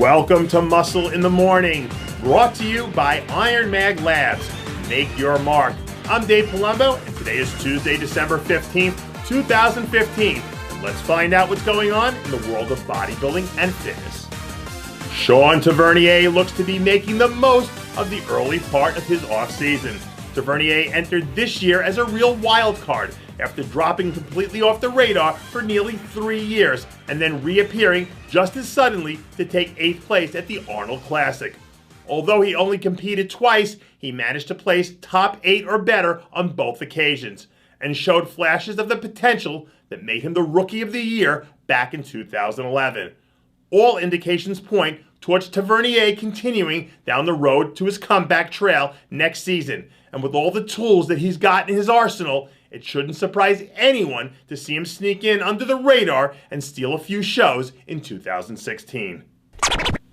Welcome to Muscle in the Morning, brought to you by IronMag Labs. Make your mark. I'm Dave Palumbo, and today is Tuesday, December 15th, 2015. Let's find out what's going on in the world of bodybuilding and fitness. Shaun Tavernier looks to be making the most of the early part of his off-season. Tavernier entered this year as a real wild card after dropping completely off the radar for nearly 3 years and then reappearing just as suddenly to take 8th place at the Arnold Classic. Although he only competed twice, he managed to place top 8 or better on both occasions and showed flashes of the potential that made him the Rookie of the Year back in 2011. All indications point towards Tavernier continuing down the road to his comeback trail next season, and with all the tools that he's got in his arsenal, it shouldn't surprise anyone to see him sneak in under the radar and steal a few shows in 2016.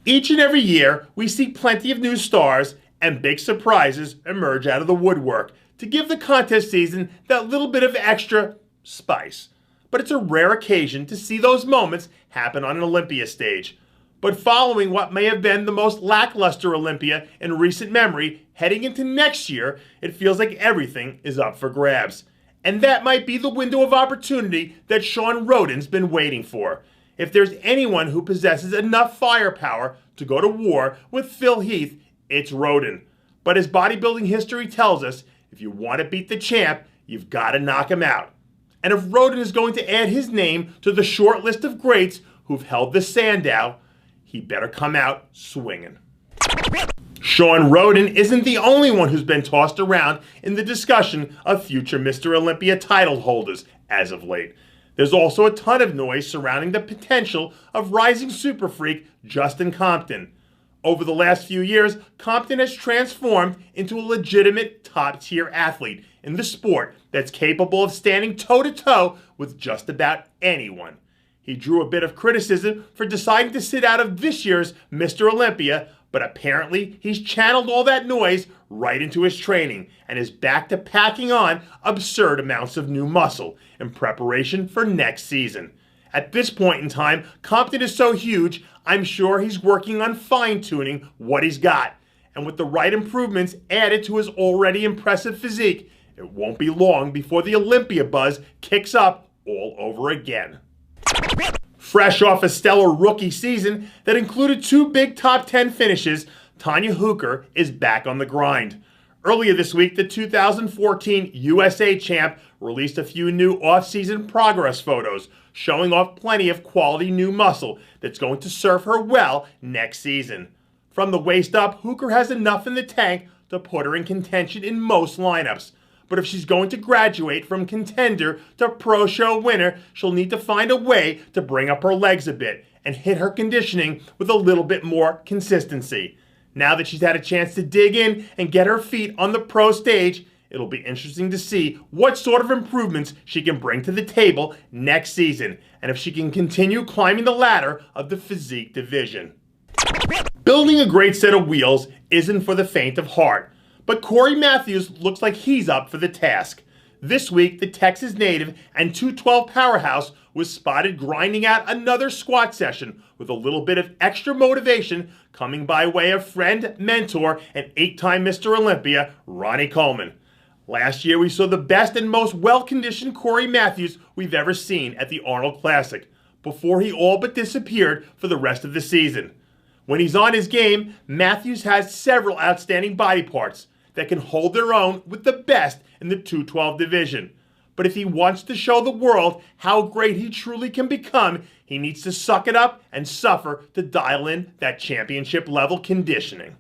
Each and every year, we see plenty of new stars and big surprises emerge out of the woodwork to give the contest season that little bit of extra spice. But it's a rare occasion to see those moments happen on an Olympia stage. But following what may have been the most lackluster Olympia in recent memory, heading into next year, it feels like everything is up for grabs. And that might be the window of opportunity that Shaun Rhoden's been waiting for. If there's anyone who possesses enough firepower to go to war with Phil Heath, it's Rodin. But as bodybuilding history tells us, if you want to beat the champ, you've got to knock him out. And if Rodin is going to add his name to the short list of greats who've held the Sandow, he better come out swinging. Shaun Rhoden isn't the only one who's been tossed around in the discussion of future Mr. Olympia title holders as of late. There's also a ton of noise surrounding the potential of rising super freak Justin Compton. Over the last few years, Compton has transformed into a legitimate top-tier athlete in the sport that's capable of standing toe-to-toe with just about anyone. He drew a bit of criticism for deciding to sit out of this year's Mr. Olympia, but apparently he's channeled all that noise right into his training and is back to packing on absurd amounts of new muscle in preparation for next season. At this point in time, Compton is so huge, I'm sure he's working on fine-tuning what he's got. And with the right improvements added to his already impressive physique, it won't be long before the Olympia buzz kicks up all over again. Fresh off a stellar rookie season that included 2 big top 10 finishes, Tanya Hooker is back on the grind. Earlier this week, the 2014 USA champ released a few new off-season progress photos, showing off plenty of quality new muscle that's going to serve her well next season. From the waist up, Hooker has enough in the tank to put her in contention in most lineups. But if she's going to graduate from contender to pro show winner, she'll need to find a way to bring up her legs a bit and hit her conditioning with a little bit more consistency. Now that she's had a chance to dig in and get her feet on the pro stage, it'll be interesting to see what sort of improvements she can bring to the table next season, and if she can continue climbing the ladder of the physique division. Building a great set of wheels isn't for the faint of heart. But Cory Matthews looks like he's up for the task. This week, the Texas native and 212 powerhouse was spotted grinding out another squat session with a little bit of extra motivation coming by way of friend, mentor, and 8-time Mr. Olympia, Ronnie Coleman. Last year, we saw the best and most well-conditioned Cory Matthews we've ever seen at the Arnold Classic, before he all but disappeared for the rest of the season. When he's on his game, Matthews has several outstanding body parts that can hold their own with the best in the 212 division. But if he wants to show the world how great he truly can become, he needs to suck it up and suffer to dial in that championship level conditioning.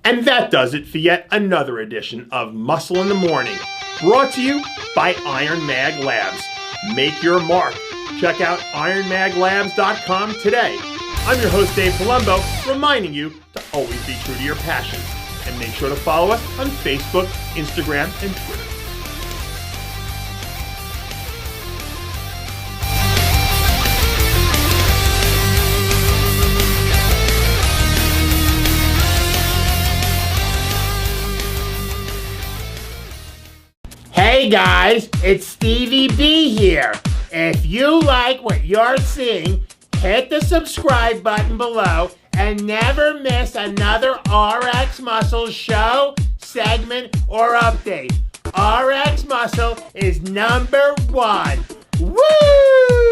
And that does it for yet another edition of Muscle in the Morning, brought to you by IronMag Labs. Make your mark. Check out IronMagLabs.com today. I'm your host, Dave Palumbo, reminding you to always be true to your passions. And make sure to follow us on Facebook, Instagram, and Twitter. Hey guys, it's Stevie B here. If you like what you're seeing, hit the subscribe button below and never miss another RX Muscle show, segment, or update. RX Muscle is #1. Woo!